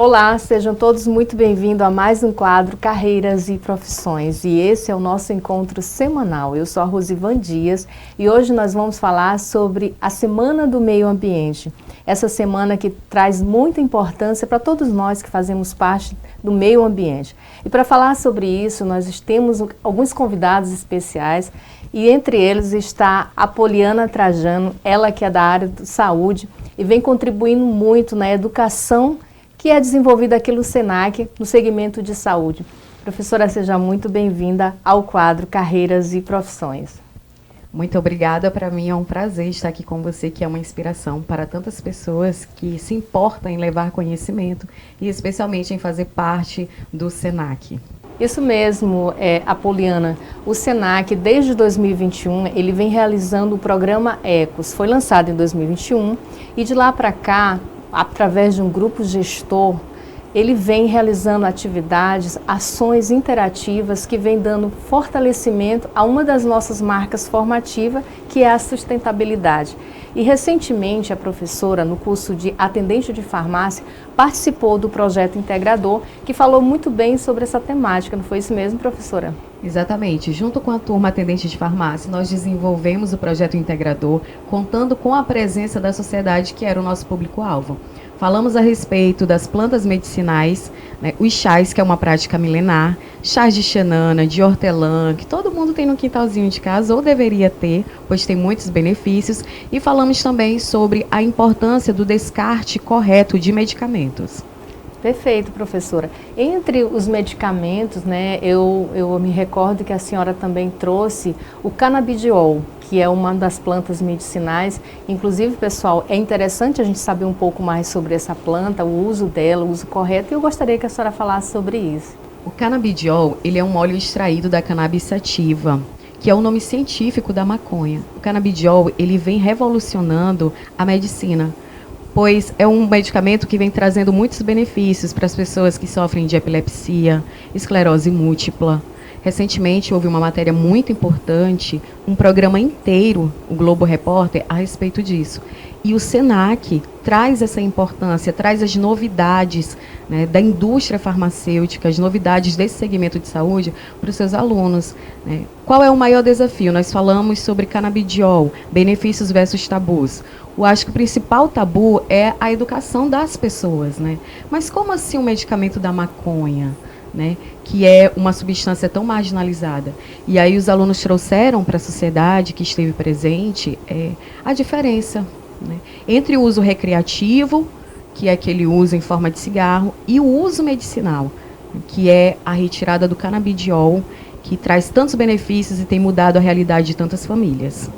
Olá, sejam todos muito bem-vindos a mais um quadro Carreiras e Profissões. E esse é o nosso encontro semanal. Eu sou a Rosivan Dias e hoje nós vamos falar sobre a Semana do Meio Ambiente. Essa semana que traz muita importância para todos nós que fazemos parte do meio ambiente. E para falar sobre isso, nós temos alguns convidados especiais e entre eles está a Poliana Trajano, ela que é da área de saúde e vem contribuindo muito na educação que é desenvolvida aqui no SENAC, no segmento de saúde. Professora, seja muito bem-vinda ao quadro Carreiras e Profissões. Muito obrigada, para mim é um prazer estar aqui com você, que é uma inspiração para tantas pessoas que se importam em levar conhecimento e especialmente em fazer parte do SENAC. Isso mesmo, Apoliana. O SENAC, desde 2021, ele vem realizando o programa ECOS. Foi lançado em 2021 e de lá para cá, através de um grupo gestor, ele vem realizando atividades, ações interativas que vem dando fortalecimento a uma das nossas marcas formativas, que é a sustentabilidade. E recentemente a professora, no curso de atendente de farmácia, participou do projeto integrador, que falou muito bem sobre essa temática, não foi isso mesmo, professora? Exatamente. Junto com a turma atendente de farmácia, nós desenvolvemos o projeto integrador, contando com a presença da sociedade, que era o nosso público-alvo. Falamos a respeito das plantas medicinais, né, os chás, que é uma prática milenar, chás de xanana, de hortelã, que todo mundo tem no quintalzinho de casa, ou deveria ter, pois tem muitos benefícios, e falamos também sobre a importância do descarte correto de medicamentos. Perfeito, professora. Entre os medicamentos, né, eu me recordo que a senhora também trouxe o canabidiol, que é uma das plantas medicinais. Inclusive, pessoal, é interessante a gente saber um pouco mais sobre essa planta, o uso dela, o uso correto, e eu gostaria que a senhora falasse sobre isso. O canabidiol, ele é um óleo extraído da cannabis sativa, que é o nome científico da maconha. O canabidiol, ele vem revolucionando a medicina, pois é um medicamento que vem trazendo muitos benefícios para as pessoas que sofrem de epilepsia, esclerose múltipla. Recentemente houve uma matéria muito importante, um programa inteiro, o Globo Repórter, a respeito disso. E o SENAC traz essa importância, traz as novidades, né, da indústria farmacêutica, as novidades desse segmento de saúde para os seus alunos, né. Qual é o maior desafio? Nós falamos sobre canabidiol, benefícios versus tabus. Eu acho que o principal tabu é a educação das pessoas, né? Mas como assim o medicamento da maconha, né, que é uma substância tão marginalizada? E aí os alunos trouxeram para a sociedade que esteve presente a diferença, né, entre o uso recreativo, que é aquele uso em forma de cigarro, e o uso medicinal, que é a retirada do canabidiol, que traz tantos benefícios e tem mudado a realidade de tantas famílias.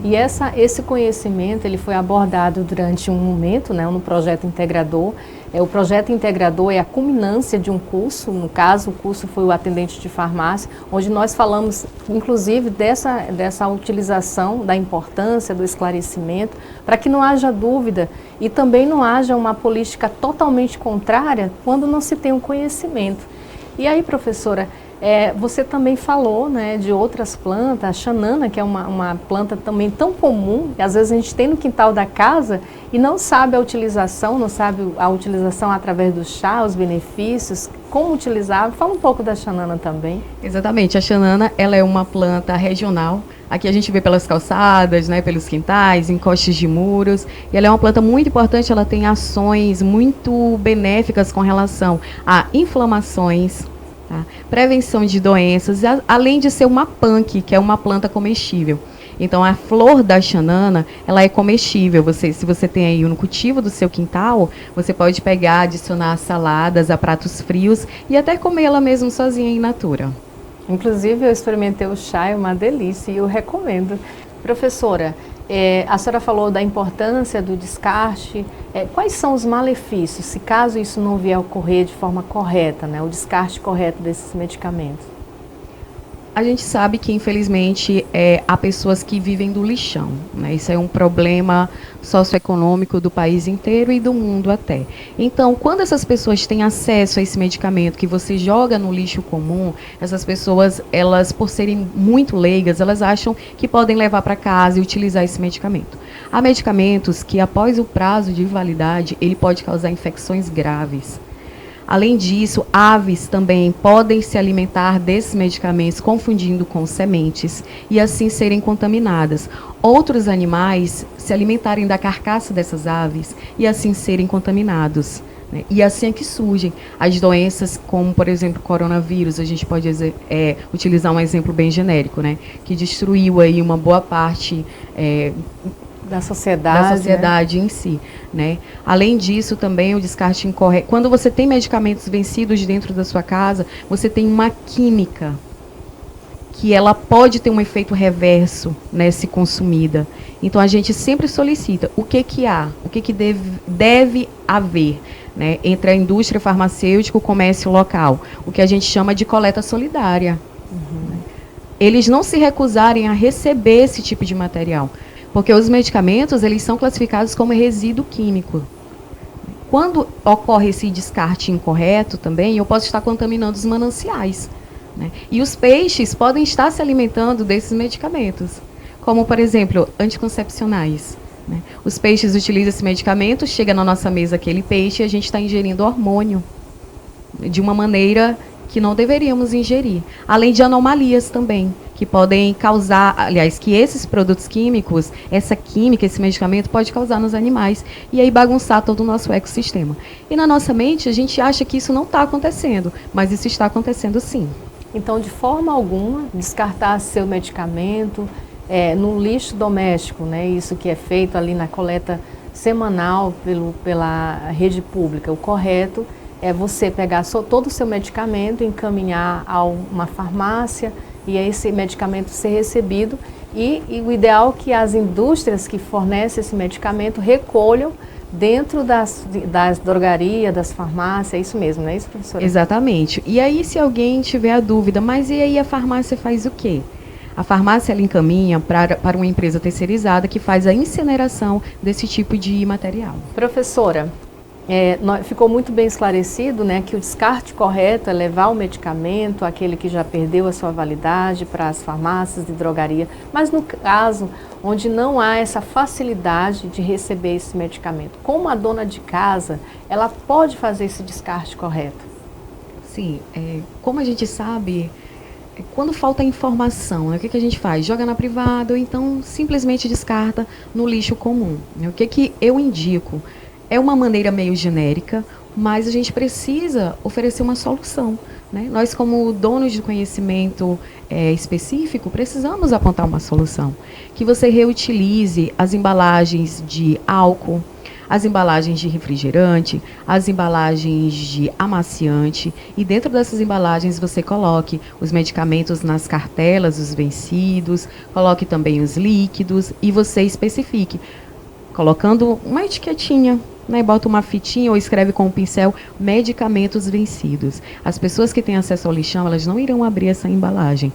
E esse conhecimento ele foi abordado durante um momento, né, no projeto integrador. O projeto integrador é a culminância de um curso, no caso o curso foi o atendente de farmácia, onde nós falamos inclusive dessa utilização, da importância do esclarecimento, para que não haja dúvida e também não haja uma política totalmente contrária quando não se tem um conhecimento. E aí, professora, você também falou, né, de outras plantas, a xanana, que é uma planta também tão comum, que às vezes a gente tem no quintal da casa e não sabe a utilização, não sabe a utilização através do chá, os benefícios, como utilizar. Fala um pouco da xanana também. Exatamente, a xanana, ela é uma planta regional. Aqui a gente vê pelas calçadas, né, pelos quintais, encostes de muros. E ela é uma planta muito importante, ela tem ações muito benéficas com relação a inflamações, tá, prevenção de doenças, além de ser uma punk, que é uma planta comestível. Então, a flor da xanana, ela é comestível. Se você tem aí no cultivo do seu quintal, você pode pegar, adicionar a saladas, a pratos frios e até comer ela mesmo sozinha in natura. Inclusive, eu experimentei o chá, é uma delícia e eu recomendo. Professora, a senhora falou da importância do descarte. Quais são os malefícios, se caso isso não vier a ocorrer de forma correta, né, o descarte correto desses medicamentos? A gente sabe que, infelizmente, há pessoas que vivem do lixão, né? Isso é um problema socioeconômico do país inteiro e do mundo até. Então, quando essas pessoas têm acesso a esse medicamento que você joga no lixo comum, essas pessoas, elas, por serem muito leigas, elas acham que podem levar para casa e utilizar esse medicamento. Há medicamentos que, após o prazo de validade, ele pode causar infecções graves. Além disso, aves também podem se alimentar desses medicamentos confundindo com sementes e assim serem contaminadas. Outros animais se alimentarem da carcaça dessas aves e assim serem contaminados. Né? E assim é que surgem as doenças como, por exemplo, coronavírus. A gente pode utilizar um exemplo bem genérico, né? Que destruiu aí uma boa parte da sociedade, né? Em si, né? Além disso, também o descarte incorreto. Quando você tem medicamentos vencidos dentro da sua casa, você tem uma química que ela pode ter um efeito reverso, né, se consumida. Então a gente sempre solicita o que há, o que deve haver, né, entre a indústria farmacêutica e o comércio local, o que a gente chama de coleta solidária. Uhum. Eles não se recusarem a receber esse tipo de material. Porque os medicamentos, eles são classificados como resíduo químico. Quando ocorre esse descarte incorreto também, eu posso estar contaminando os mananciais. Né? E os peixes podem estar se alimentando desses medicamentos. Como, por exemplo, anticoncepcionais. Né? Os peixes utilizam esse medicamento, chega na nossa mesa aquele peixe e a gente está ingerindo hormônio. De uma maneira que não deveríamos ingerir. Além de anomalias também, que podem causar, aliás, que esses produtos químicos, essa química, esse medicamento pode causar nos animais e aí bagunçar todo o nosso ecossistema. E na nossa mente a gente acha que isso não está acontecendo, mas isso está acontecendo sim. Então, de forma alguma, descartar seu medicamento no lixo doméstico, né? Isso que é feito ali na coleta semanal pela rede pública. O correto é você pegar todo o seu medicamento, encaminhar a uma farmácia e esse medicamento ser recebido. E o ideal é que as indústrias que fornecem esse medicamento recolham dentro das drogarias, das farmácias, é isso mesmo, não é isso, professora? Exatamente. E aí, se alguém tiver a dúvida, mas e aí a farmácia faz o quê? A farmácia ela encaminha para uma empresa terceirizada que faz a incineração desse tipo de material. Professora, ficou muito bem esclarecido, né, que o descarte correto é levar o medicamento, aquele que já perdeu a sua validade, para as farmácias de drogaria. Mas no caso onde não há essa facilidade de receber esse medicamento, como a dona de casa, ela pode fazer esse descarte correto? Sim, como a gente sabe, quando falta informação, né, o que a gente faz? Joga na privada ou então simplesmente descarta no lixo comum. Né? O que eu indico? É uma maneira meio genérica, mas a gente precisa oferecer uma solução. Né? Nós, como donos de conhecimento específico, precisamos apontar uma solução. Que você reutilize as embalagens de álcool, as embalagens de refrigerante, as embalagens de amaciante, e dentro dessas embalagens você coloque os medicamentos nas cartelas, os vencidos, coloque também os líquidos e você especifique, colocando uma etiquetinha, né, bota uma fitinha ou escreve com um pincel medicamentos vencidos. As pessoas que têm acesso ao lixão, elas não irão abrir essa embalagem.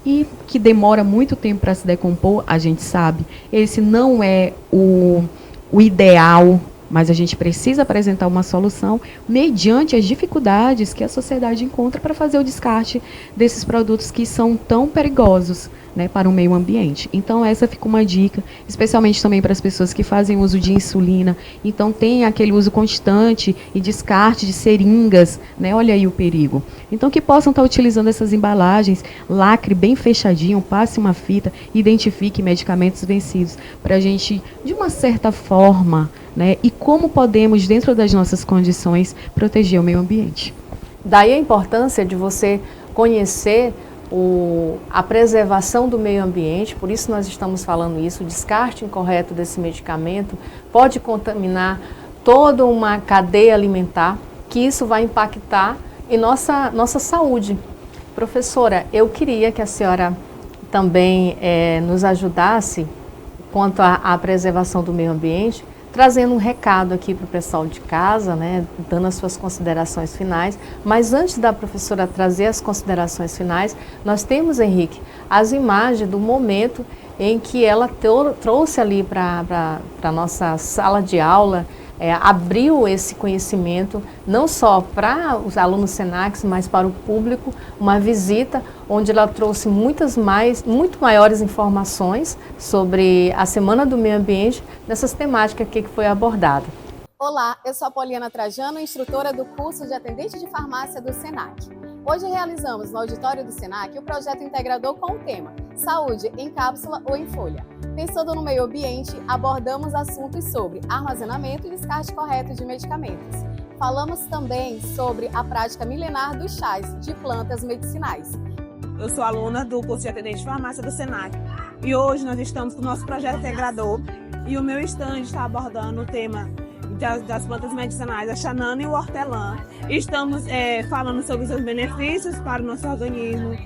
E que demora muito tempo para se decompor, a gente sabe. Esse não é o ideal, mas a gente precisa apresentar uma solução mediante as dificuldades que a sociedade encontra para fazer o descarte desses produtos que são tão perigosos, né, para o meio ambiente. Então essa fica uma dica, especialmente também para as pessoas que fazem uso de insulina, então tem aquele uso constante e descarte de seringas, né, olha aí o perigo. Então que possam estar utilizando essas embalagens, lacre bem fechadinho, passe uma fita, identifique medicamentos vencidos, para a gente, de uma certa forma, né, e como podemos, dentro das nossas condições, proteger o meio ambiente. Daí a importância de você conhecer a preservação do meio ambiente, por isso nós estamos falando isso, o descarte incorreto desse medicamento pode contaminar toda uma cadeia alimentar, que isso vai impactar em nossa saúde. Professora, eu queria que a senhora também nos ajudasse quanto à preservação do meio ambiente, trazendo um recado aqui para o pessoal de casa, né, dando as suas considerações finais. Mas antes da professora trazer as considerações finais, nós temos, Henrique, as imagens do momento em que ela trouxe ali para a nossa sala de aula, abriu esse conhecimento, não só para os alunos Senacs, mas para o público, uma visita onde ela trouxe muito maiores informações sobre a Semana do Meio Ambiente, nessas temáticas que foi abordada. Olá, eu sou a Poliana Trajano, instrutora do curso de atendente de farmácia do SENAC. Hoje realizamos no auditório do SENAC o projeto integrador com o tema Saúde em cápsula ou em folha. Pensando no meio ambiente, abordamos assuntos sobre armazenamento e descarte correto de medicamentos. Falamos também sobre a prática milenar dos chás de plantas medicinais. Eu sou aluna do curso de atendente de farmácia do SENAC e hoje nós estamos com o nosso projeto integrador e o meu stand está abordando o tema das plantas medicinais, a xanana e o hortelã. Estamos falando sobre os seus benefícios para o nosso organismo,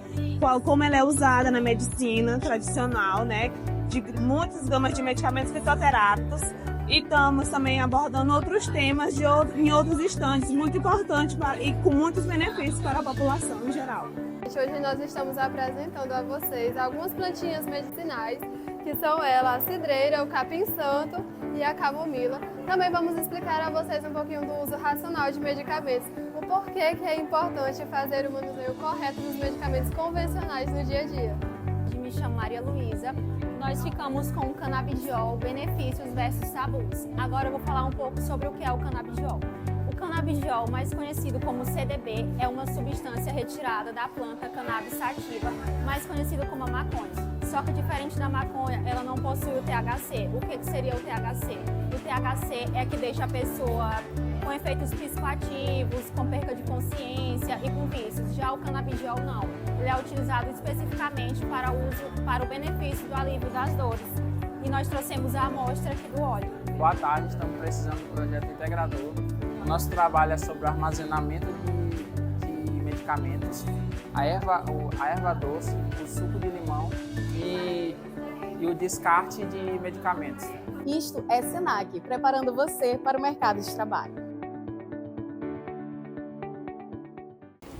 como ela é usada na medicina tradicional, né, de muitas gamas de medicamentos fitoterápicos. E estamos também abordando outros temas em outros estandes muito importantes e com muitos benefícios para a população em geral. Hoje nós estamos apresentando a vocês algumas plantinhas medicinais, que são elas a cidreira, o capim-santo e a camomila. Também vamos explicar a vocês um pouquinho do uso racional de medicamentos, o porquê que é importante fazer o manuseio correto dos medicamentos convencionais no dia a dia. Me chamo Maria Luísa. Nós ficamos com o canabidiol, benefícios versus tabus. Agora eu vou falar um pouco sobre o que é o canabidiol. O canabidiol, mais conhecido como CDB, é uma substância retirada da planta cannabis sativa, mais conhecida como a maconha. Só que diferente da maconha, ela não possui o THC. O que seria o THC? O THC é que deixa a pessoa com efeitos psicoativos, com perca de consciência e com vícios. Já o canabidiol não. Ele é utilizado especificamente para o benefício do alívio das dores. E nós trouxemos a amostra aqui do óleo. Boa tarde, estamos precisando do projeto integrador. O nosso trabalho é sobre o armazenamento de medicamentos, a erva doce, o suco de limão e o descarte de medicamentos. Isto é SENAC, preparando você para o mercado de trabalho.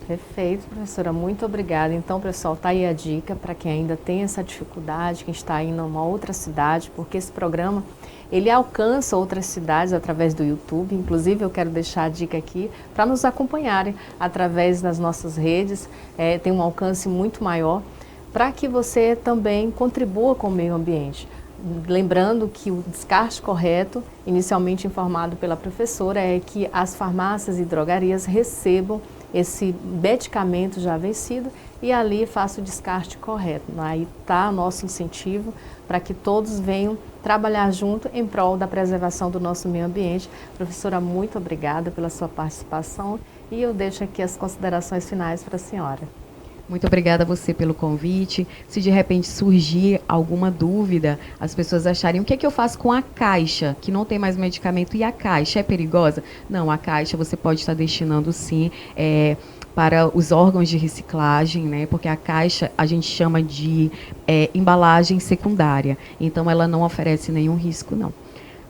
Perfeito, professora, muito obrigada. Então, pessoal, tá aí a dica para quem ainda tem essa dificuldade, quem está indo a uma outra cidade, porque esse programa, ele alcança outras cidades através do YouTube. Inclusive, eu quero deixar a dica aqui para nos acompanharem através das nossas redes, tem um alcance muito maior, para que você também contribua com o meio ambiente. Lembrando que o descarte correto, inicialmente informado pela professora, é que as farmácias e drogarias recebam esse medicamento já vencido e ali faça o descarte correto. Aí está o nosso incentivo para que todos venham trabalhar junto em prol da preservação do nosso meio ambiente. Professora, muito obrigada pela sua participação e eu deixo aqui as considerações finais para a senhora. Muito obrigada a você pelo convite. Se de repente surgir alguma dúvida, as pessoas acharem o que é que eu faço com a caixa, que não tem mais medicamento, e a caixa é perigosa? Não, a caixa você pode estar destinando sim para os órgãos de reciclagem, né? Porque a caixa a gente chama de embalagem secundária, então ela não oferece nenhum risco, não.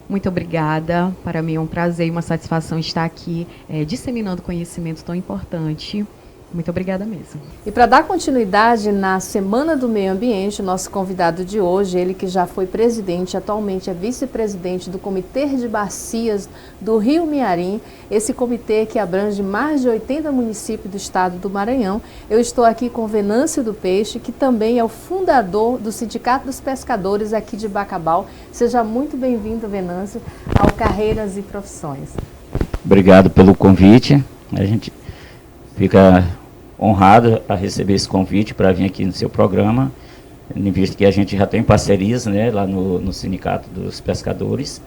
Muito obrigada, para mim é um prazer e uma satisfação estar aqui disseminando conhecimento tão importante. Muito obrigada mesmo. E para dar continuidade na Semana do Meio Ambiente, nosso convidado de hoje, ele que já foi presidente, atualmente é vice-presidente do Comitê de Bacias do Rio Miarim, esse comitê que abrange mais de 80 municípios do estado do Maranhão. Eu estou aqui com Venâncio do Peixe, que também é o fundador do Sindicato dos Pescadores aqui de Bacabal. Seja muito bem-vindo, Venâncio, ao Carreiras e Profissões. Obrigado pelo convite. A gente fica honrado a receber esse convite para vir aqui no seu programa, visto que a gente já tem parcerias, né, lá no Sindicato dos Pescadores,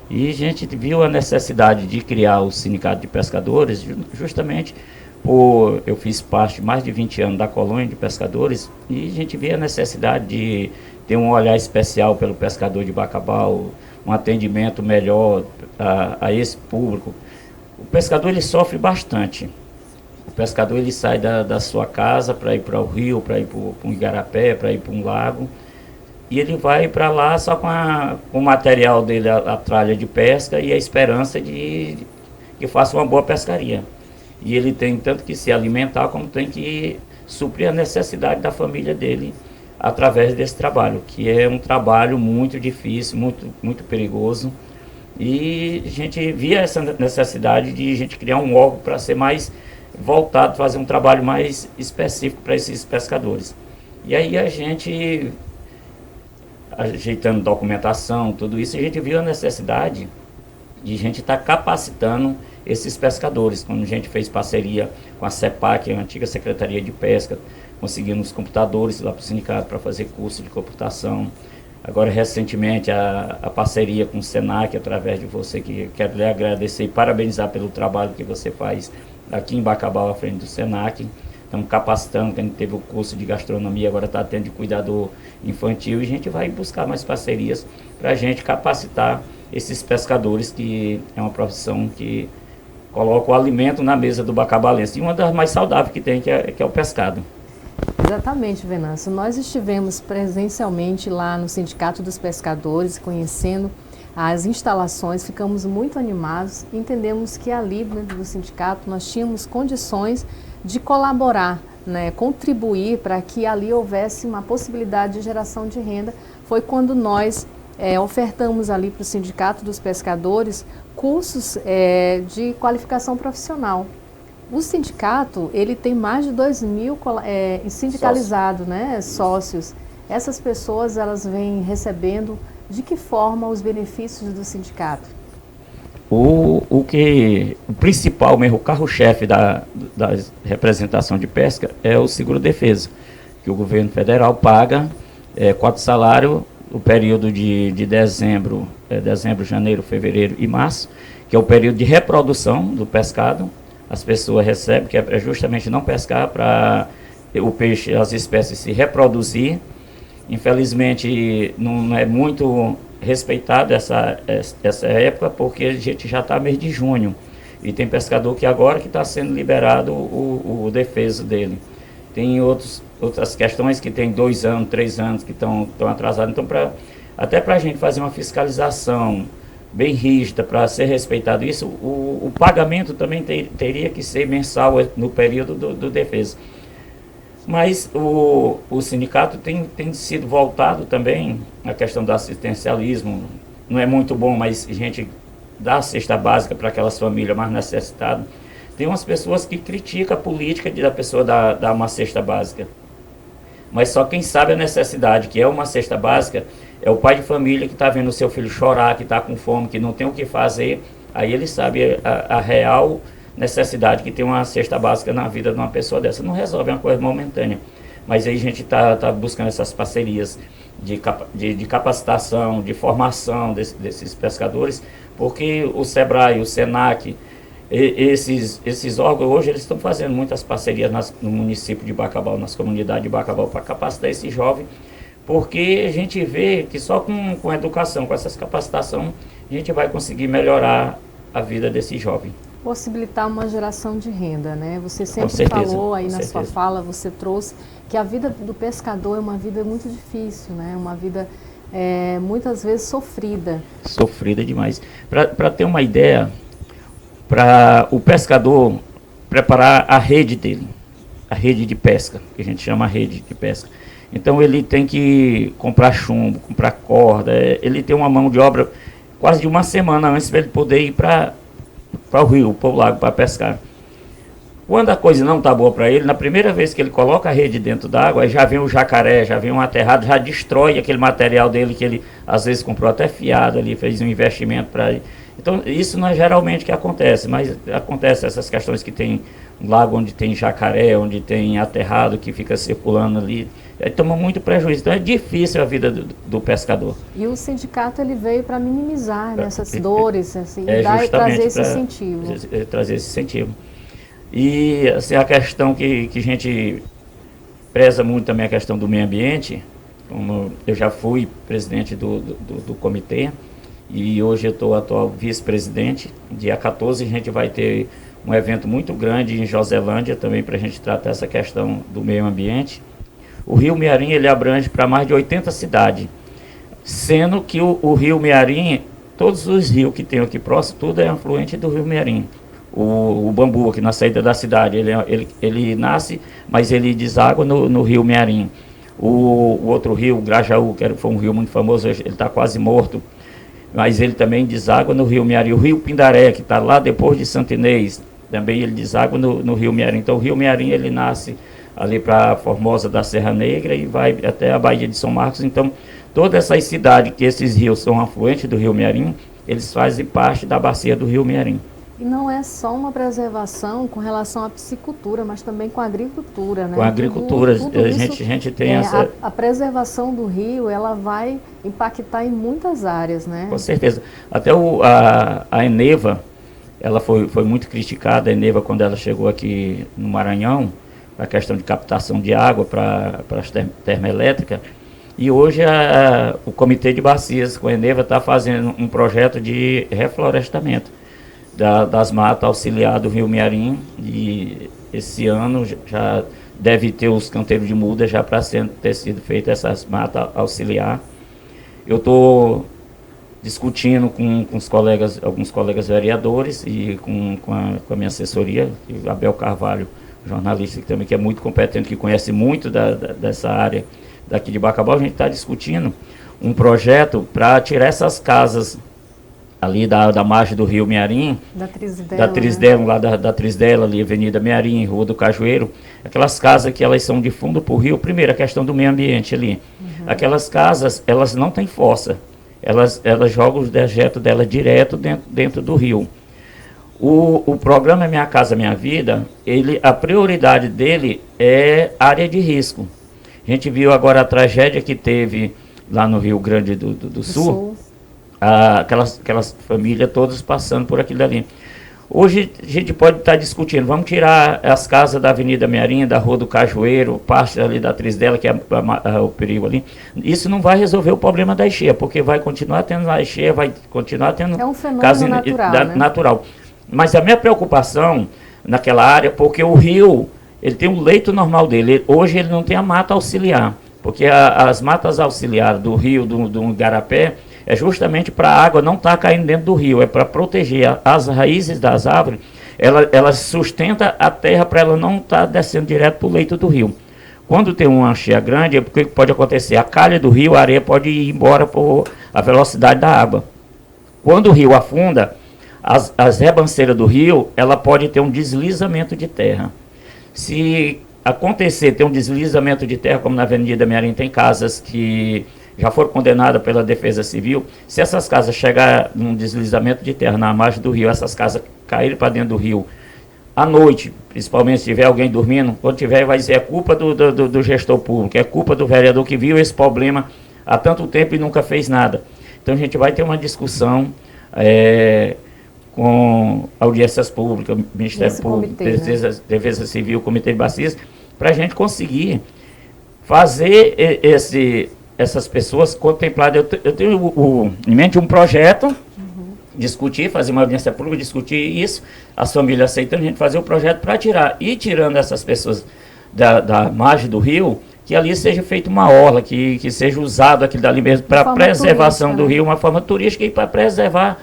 e a gente viu a necessidade de criar o Sindicato de Pescadores justamente por eu fiz parte mais de 20 anos da colônia de pescadores, e a gente vê a necessidade de ter um olhar especial pelo pescador de Bacabal, um atendimento melhor a esse público. O pescador ele sofre bastante. O pescador ele sai da sua casa para ir para o rio, para ir para um igarapé, para ir para um lago, e ele vai para lá só com o material dele, a tralha de pesca e a esperança de que faça uma boa pescaria. E ele tem tanto que se alimentar como tem que suprir a necessidade da família dele através desse trabalho, que é um trabalho muito difícil, muito perigoso. E a gente via essa necessidade de a gente criar um órgão para ser mais voltado, fazer um trabalho mais específico para esses pescadores. E aí a gente, ajeitando documentação, tudo isso, a gente viu a necessidade de a gente estar capacitando esses pescadores, quando a gente fez parceria com a CEPAC, a antiga Secretaria de Pesca, conseguimos computadores lá para o sindicato para fazer curso de computação. Agora, recentemente, a parceria com o SENAC, através de você, que quero lhe agradecer e parabenizar pelo trabalho que você faz aqui em Bacabal, à frente do SENAC. Estamos capacitando, que a gente teve o curso de gastronomia, agora está tendo de cuidador infantil, e a gente vai buscar mais parcerias para a gente capacitar esses pescadores, que é uma profissão que coloca o alimento na mesa do bacabalense. E uma das mais saudáveis que tem, que é o pescado. Exatamente, Venâncio. Nós estivemos presencialmente lá no Sindicato dos Pescadores, conhecendo as instalações, ficamos muito animados, entendemos que ali dentro do sindicato nós tínhamos condições de colaborar, né, contribuir para que ali houvesse uma possibilidade de geração de renda. Foi quando nós ofertamos ali para o Sindicato dos Pescadores cursos de qualificação profissional. O sindicato, ele tem mais de 2.000 sindicalizados, né, sócios. Essas pessoas, elas vêm recebendo de que forma os benefícios do sindicato? O principal mesmo, o carro-chefe da representação de pesca é o seguro-defesa, que o governo federal paga 4 salários no período de dezembro, janeiro, fevereiro e março, que é o período de reprodução do pescado. As pessoas recebem, que é justamente não pescar, para o peixe, as espécies se reproduzir. Infelizmente, não é muito respeitado essa época, porque a gente já está mês de junho. E tem pescador que agora que está sendo liberado o defeso dele. Tem outras questões que tem 2 anos, 3 anos que estão atrasados. Então, até para a gente fazer uma fiscalização bem rígida, para ser respeitado isso, o pagamento também teria que ser mensal no período do defesa. Mas o sindicato tem sido voltado também à questão do assistencialismo. Não é muito bom, mas a gente dá a cesta básica para aquelas famílias mais necessitadas. Tem umas pessoas que criticam a política da pessoa dar uma cesta básica. Mas só quem sabe a necessidade, que é uma cesta básica, é o pai de família que está vendo o seu filho chorar, que está com fome, que não tem o que fazer. Aí ele sabe a real necessidade que tem uma cesta básica na vida de uma pessoa dessa. Não resolve, é uma coisa momentânea. Mas aí a gente está buscando essas parcerias de capacitação, de formação desses pescadores, porque o SEBRAE, o SENAC, esses órgãos hoje eles estão fazendo muitas parcerias no município de Bacabal, nas comunidades de Bacabal, para capacitar esse jovem, porque a gente vê que só com educação, com essas capacitações, a gente vai conseguir melhorar a vida desse jovem. Possibilitar uma geração de renda, né? Você sempre falou aí na sua fala, você trouxe que a vida do pescador é uma vida muito difícil, né? Uma vida muitas vezes sofrida. Sofrida demais. Para ter uma ideia, para o pescador preparar a rede dele, a rede de pesca, que a gente chama rede de pesca. Então ele tem que comprar chumbo, comprar corda, ele tem uma mão de obra quase de uma semana antes para ele poder ir para o rio, para o lago, para pescar. Quando a coisa não está boa para ele, na primeira vez que ele coloca a rede dentro d'água, já vem o jacaré, já vem um aterrado, já destrói aquele material dele que ele às vezes comprou até fiado ali, fez um investimento para ele. Então isso não é geralmente que acontece, mas acontece essas questões que tem um lago onde tem jacaré, onde tem aterrado que fica circulando ali, toma muito prejuízo. Então é difícil a vida do pescador. E o sindicato ele veio para minimizar essas dores, assim, e trazer esse incentivo. Trazer esse incentivo. E assim, a questão que a gente preza muito também, a questão do meio ambiente. Como eu já fui presidente do comitê e hoje eu estou atual vice-presidente. Dia 14 a gente vai ter um evento muito grande em Joselândia também para a gente tratar essa questão do meio ambiente. O Rio Mearim ele abrange para mais de 80 cidades, sendo que o Rio Mearim, todos os rios que tem aqui próximo, tudo é afluente do Rio Mearim. O Bambu, aqui na saída da cidade, ele nasce, mas ele deságua no Rio Mearim. O outro rio, o Grajaú, que foi um rio muito famoso, ele está quase morto, mas ele também deságua no Rio Mearim. O Rio Pindaré, que está lá depois de Santo Inês, também ele deságua no Rio Mearim. Então o Rio Mearim ele nasce ali para Formosa da Serra Negra e vai até a Baía de São Marcos. Então todas essas cidades que esses rios são afluentes do Rio Mearim, eles fazem parte da bacia do Rio Mearim. E não é só uma preservação com relação à piscicultura, mas também com a agricultura, né? Com a agricultura, tudo a isso, gente tem essa... A preservação do rio, ela vai impactar em muitas áreas, né? Com certeza. Até a Eneva, ela foi muito criticada, a Eneva, quando ela chegou aqui no Maranhão, a questão de captação de água para as termoelétricas. E hoje o Comitê de Bacias com a Eneva está fazendo um projeto de reflorestamento das matas auxiliares do Rio Mearim, e esse ano já deve ter os canteiros de muda já para ter sido feitas essas matas auxiliares. Eu estou discutindo com alguns colegas vereadores e com a minha assessoria, o Abel Carvalho, jornalista que também que é muito competente, que conhece muito dessa área daqui de Bacabal. A gente está discutindo um projeto para tirar essas casas ali da margem do Rio Mearim, da Trisdela, né? Lá da Trisdela, ali, Avenida Mearim, Rua do Cajueiro, aquelas casas que elas são de fundo para o rio. Primeiro, a questão do meio ambiente ali. Aquelas casas, elas não têm fossa, elas jogam os dejetos dela direto dentro do rio. O programa Minha Casa Minha Vida, a prioridade dele é área de risco. A gente viu agora a tragédia que teve lá no Rio Grande do Sul. Aquelas famílias todas passando por aquilo ali. Hoje a gente pode estar discutindo, vamos tirar as casas da Avenida Mearim, da Rua do Cajueiro, parte ali da Trisdela, que é o perigo ali. Isso não vai resolver o problema da enchente, porque vai continuar tendo a enchente, vai continuar tendo... É um fenômeno natural. Mas a minha preocupação naquela área, porque o rio, ele tem um leito normal dele. Hoje ele não tem a mata auxiliar, porque as matas auxiliares do rio, do Igarapé, é justamente para a água não estar caindo dentro do rio, é para proteger as raízes das árvores, ela sustenta a terra para ela não estar descendo direto para o leito do rio. Quando tem uma enchente grande, o que pode acontecer? A calha do rio, a areia pode ir embora por a velocidade da água. Quando o rio afunda, as rebanceiras do rio, ela pode ter um deslizamento de terra. Se acontecer, ter um deslizamento de terra, como na Avenida Mearim, tem casas que já foram condenadas pela Defesa Civil. Se essas casas chegarem num deslizamento de terra na margem do rio, essas casas caírem para dentro do rio, à noite, principalmente se tiver alguém dormindo, quando tiver, vai dizer, é culpa do gestor público, é culpa do vereador que viu esse problema há tanto tempo e nunca fez nada. Então a gente vai ter uma discussão com audiências públicas, Ministério Público, Defesa Civil, Comitê de Bacias, para a gente conseguir fazer essas pessoas contempladas. Eu tenho em mente um projeto, discutir, fazer uma audiência pública, discutir isso, as famílias aceitando, a gente fazer o projeto para tirando essas pessoas da margem do rio, que ali seja feita uma orla, que seja usado aquilo dali mesmo para preservação do rio, uma forma turística, e para preservar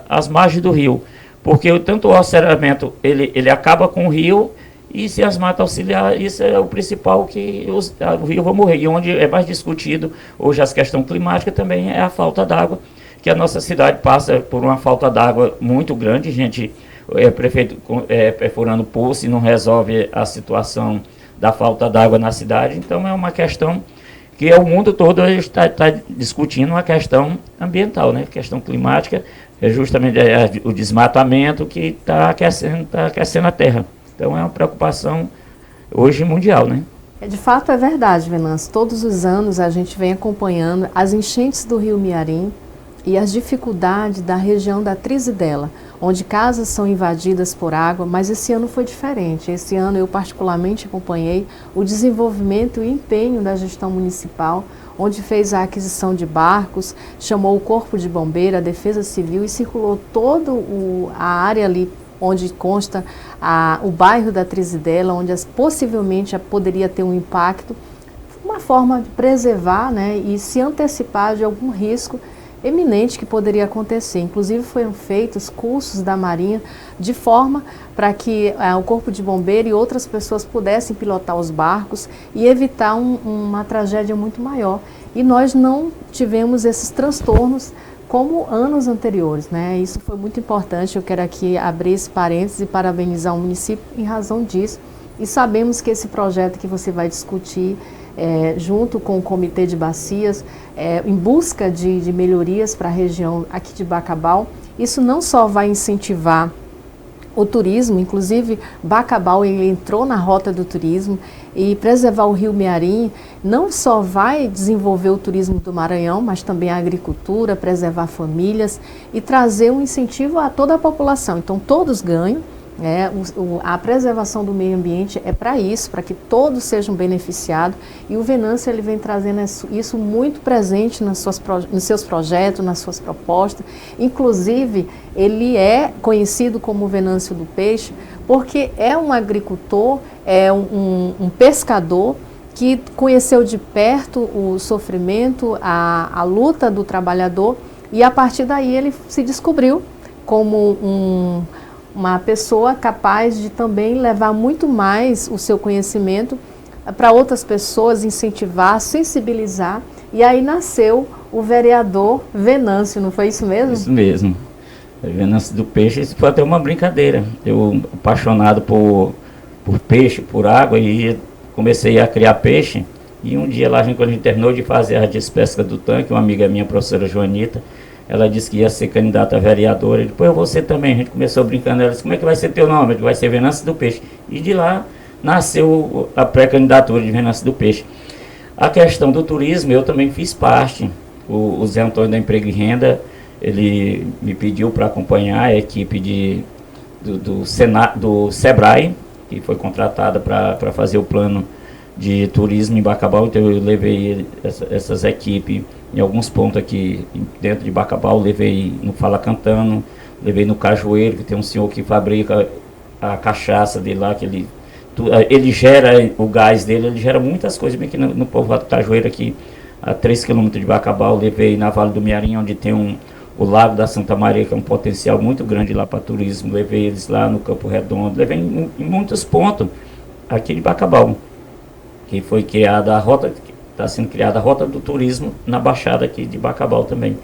as margens do rio. Porque tanto o alceramento, ele acaba com o rio, e se as matas auxiliares, isso é o principal, que o rio vai morrer. E onde é mais discutido hoje as questões climáticas também é a falta d'água, que a nossa cidade passa por uma falta d'água muito grande. Gente, prefeito perfurando poço e não resolve a situação da falta d'água na cidade. Então é uma questão que o mundo todo está discutindo, uma questão ambiental, né? Questão climática, é justamente o desmatamento que está aquecendo a terra. Então é uma preocupação hoje mundial, né? De fato é verdade, Venâncio. Todos os anos a gente vem acompanhando as enchentes do Rio Mearim e as dificuldades da região da Trizidela, onde casas são invadidas por água, mas esse ano foi diferente. Esse ano eu particularmente acompanhei o desenvolvimento e empenho da gestão municipal, onde fez a aquisição de barcos, chamou o Corpo de Bombeiro, a Defesa Civil e circulou toda a área ali onde consta o bairro da Trizidela, onde possivelmente poderia ter um impacto, uma forma de preservar, né, e se antecipar de algum risco eminente que poderia acontecer. Inclusive foram feitos cursos da Marinha de forma para que o Corpo de Bombeiro e outras pessoas pudessem pilotar os barcos e evitar uma tragédia muito maior. E nós não tivemos esses transtornos como anos anteriores, né? Isso foi muito importante. Eu quero aqui abrir esse parênteses e parabenizar o município em razão disso. E sabemos que esse projeto que você vai discutir junto com o Comitê de Bacias, em busca de melhorias para a região aqui de Bacabal. Isso não só vai incentivar o turismo, inclusive Bacabal ele entrou na rota do turismo, e preservar o Rio Mearim não só vai desenvolver o turismo do Maranhão, mas também a agricultura, preservar famílias e trazer um incentivo a toda a população. Então todos ganham. A preservação do meio ambiente é para isso, para que todos sejam beneficiados, e o Venâncio ele vem trazendo isso muito presente nos seus projetos, nas suas propostas. Inclusive, ele é conhecido como Venâncio do Peixe, porque é um agricultor, é um pescador que conheceu de perto o sofrimento, a luta do trabalhador, e a partir daí ele se descobriu como uma pessoa capaz de também levar muito mais o seu conhecimento para outras pessoas, incentivar, sensibilizar. E aí nasceu o vereador Venâncio, não foi isso mesmo? Isso mesmo. Venâncio do Peixe, isso foi até uma brincadeira. Eu, apaixonado por peixe, por água, e comecei a criar peixe. E um dia lá, quando a gente terminou de fazer a despesca do tanque, uma amiga minha, a professora Joanita, ela disse que ia ser candidata a vereadora. E depois você também. A gente começou brincando. Ela disse: como é que vai ser teu nome? Vai ser Venâncio do Peixe. E de lá nasceu a pré-candidatura de Venâncio do Peixe. A questão do turismo, eu também fiz parte. O Zé Antônio da Emprego e Renda, ele me pediu para acompanhar a equipe do Sebrae, que foi contratada para fazer o plano de turismo em Bacabal. Então eu levei essas equipes em alguns pontos aqui dentro de Bacabal. Levei no Fala Cantano, levei no Cajueiro, que tem um senhor que fabrica a cachaça dele lá, que ele gera o gás dele, ele gera muitas coisas, bem que no povoado do Cajueiro, aqui a 3 km de Bacabal. Levei na Vale do Mearim, onde tem o Lago da Santa Maria, que é um potencial muito grande lá para turismo. Levei eles lá no Campo Redondo, levei em muitos pontos aqui de Bacabal, que foi criada a rota, está sendo criada a rota do turismo na Baixada aqui de Bacabal também.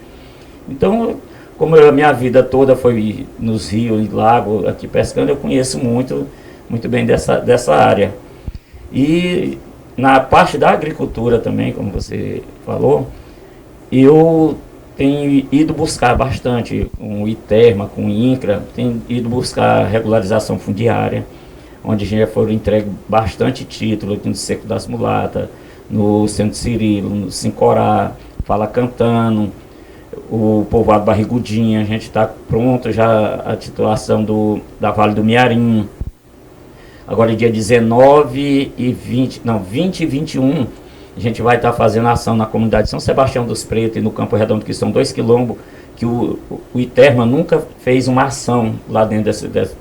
Então, como a minha vida toda foi nos rios e lagos aqui pescando, eu conheço muito bem dessa área. E na parte da agricultura também, como você falou, eu tenho ido buscar bastante com o ITERMA, com o INCRA, tenho ido buscar regularização fundiária, onde já foram entregues bastante títulos aqui no Seco das Mulatas, no Centro Cirilo, no Sincorá, Fala Cantano, o povoado Barrigudinha. A gente está pronto já a titulação da Vale do Mearim. Agora dia 19 e 20 e 21, a gente vai estar fazendo ação na comunidade São Sebastião dos Pretos e no Campo Redondo, que são 2 quilombos, que o ITERMA nunca fez uma ação lá dentro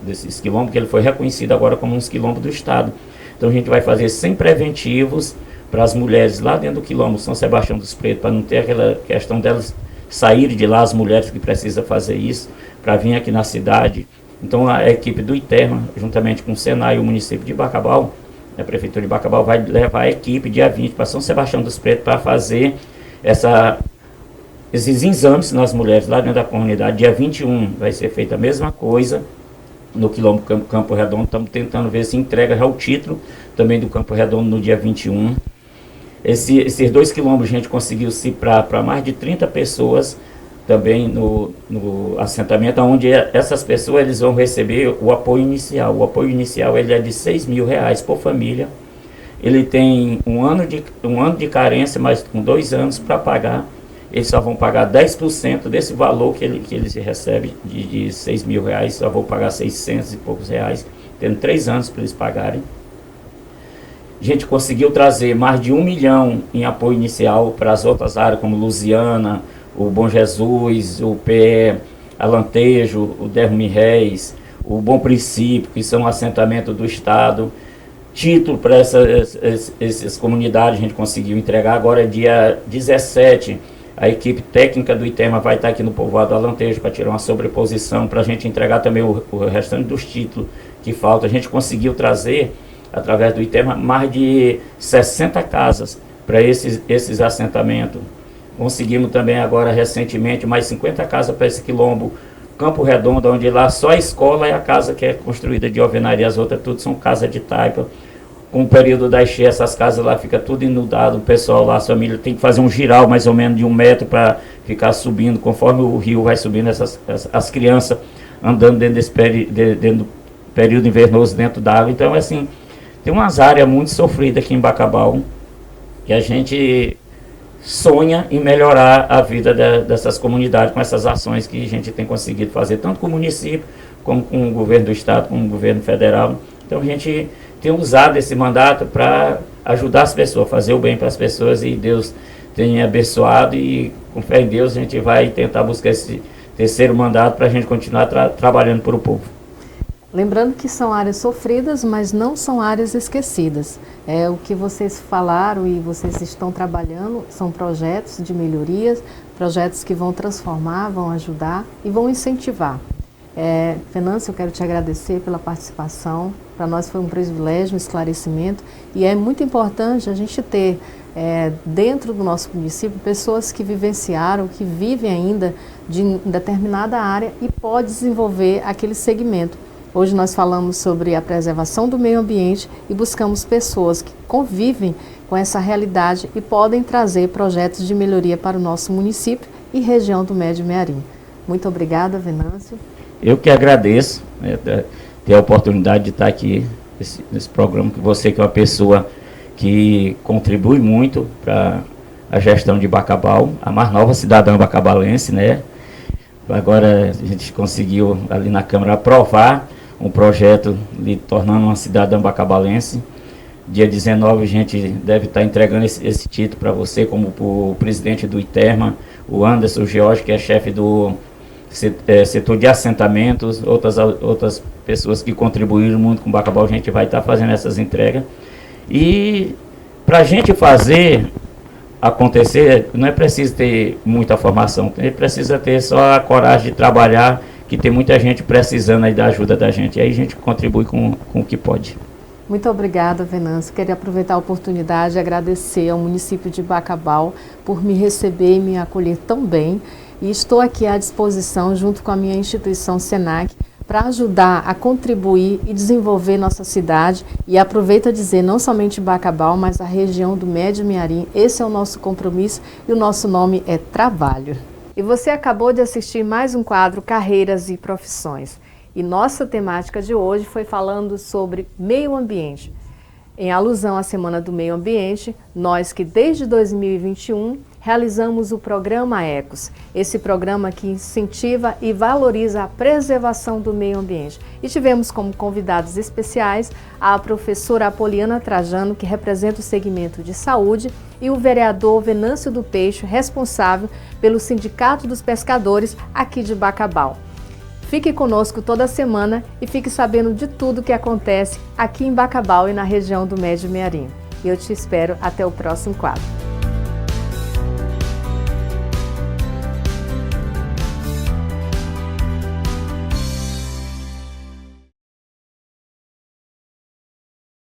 desses quilombos, que ele foi reconhecido agora como uns quilombos do Estado. Então a gente vai fazer 100 preventivos para as mulheres lá dentro do quilombo São Sebastião dos Pretos, para não ter aquela questão delas saírem de lá, as mulheres que precisam fazer isso, para vir aqui na cidade. Então a equipe do ITERMA, juntamente com o Senai e o município de Bacabal, a prefeitura de Bacabal, vai levar a equipe dia 20 para São Sebastião dos Pretos para fazer esses exames nas mulheres lá dentro da comunidade. Dia 21 vai ser feita a mesma coisa no quilombo Campo Redondo. Estamos tentando ver se entrega já o título também do Campo Redondo no dia 21. Esses 2 quilombos a gente conseguiu cifrar para mais de 30 pessoas também no assentamento, onde essas pessoas eles vão receber o apoio inicial. O apoio inicial ele é de R$6.000 por família. Ele tem um ano de carência, mas com 2 anos para pagar. Eles só vão pagar 10% desse valor que eles recebem de R$6.000, só vão pagar 600 e poucos reais, tendo 3 anos para eles pagarem. A gente conseguiu trazer mais de 1 milhão em apoio inicial para as outras áreas, como Lusiana, o Bom Jesus, o PE Alantejo, o Derrame Reis, o Bom Princípio, que são assentamentos do Estado. Título para essas comunidades a gente conseguiu entregar. Agora, dia 17, a equipe técnica do ITERMA vai estar aqui no povoado Alantejo para tirar uma sobreposição, para a gente entregar também o restante dos títulos que falta. A gente conseguiu trazer, através do ITERMA, mais de 60 casas para esses assentamentos. Conseguimos também agora, recentemente, mais 50 casas para esse quilombo Campo Redondo, onde lá só a escola é a casa que é construída de alvenaria, as outras tudo são casas de taipa, com o período da enchente, essas casas lá ficam tudo inundado, o pessoal lá, as famílias tem que fazer um giral mais ou menos de 1 metro para ficar subindo, conforme o rio vai subindo, as crianças andando dentro do período invernoso dentro da água. Então, assim, tem umas áreas muito sofridas aqui em Bacabal, que a gente sonha em melhorar a vida dessas comunidades com essas ações que a gente tem conseguido fazer, tanto com o município, como com o governo do estado, como o governo federal. Então a gente tem usado esse mandato para ajudar as pessoas, fazer o bem para as pessoas, e Deus tem abençoado, e com fé em Deus a gente vai tentar buscar esse terceiro mandato para a gente continuar trabalhando para o povo. Lembrando que são áreas sofridas, mas não são áreas esquecidas. O que vocês falaram e vocês estão trabalhando são projetos de melhorias, projetos que vão transformar, vão ajudar e vão incentivar. Venâncio, eu quero te agradecer pela participação. Para nós foi um privilégio, um esclarecimento, e é muito importante a gente ter dentro do nosso município pessoas que vivenciaram, que vivem ainda de determinada área e pode desenvolver aquele segmento. Hoje nós falamos sobre a preservação do meio ambiente e buscamos pessoas que convivem com essa realidade e podem trazer projetos de melhoria para o nosso município e região do Médio Mearim. Muito obrigada, Venâncio. Eu que agradeço ter a oportunidade de estar aqui nesse programa, que você que é uma pessoa que contribui muito para a gestão de Bacabal, a mais nova cidadã bacabalense, né? Agora a gente conseguiu ali na Câmara aprovar um projeto de tornando uma cidadã bacabalense. Dia 19 a gente deve estar entregando esse título para você, como o presidente do ITERMA, o Anderson George, que é chefe do setor de assentamentos, outras pessoas que contribuíram muito com o Bacabal. A gente vai estar fazendo essas entregas. E para a gente fazer acontecer, não é preciso ter muita formação, precisa ter só a coragem de trabalhar, que tem muita gente precisando aí da ajuda da gente. E aí a gente contribui com o que pode. Muito obrigada, Venâncio. Queria aproveitar a oportunidade e agradecer ao município de Bacabal por me receber e me acolher tão bem. E estou aqui à disposição, junto com a minha instituição SENAC, para ajudar a contribuir e desenvolver nossa cidade. E aproveito a dizer, não somente Bacabal, mas a região do Médio Mearim. Esse é o nosso compromisso e o nosso nome é Trabalho. E você acabou de assistir mais um quadro Carreiras e Profissões. E nossa temática de hoje foi falando sobre meio ambiente. Em alusão à Semana do Meio Ambiente, nós que desde 2021 realizamos o programa ECOS, esse programa que incentiva e valoriza a preservação do meio ambiente. E tivemos como convidados especiais a professora Apoliana Trajano, que representa o segmento de saúde, e o vereador Venâncio do Peixe, responsável pelo Sindicato dos Pescadores aqui de Bacabal. Fique conosco toda semana e fique sabendo de tudo que acontece aqui em Bacabal e na região do Médio Mearim. E eu te espero até o próximo quadro.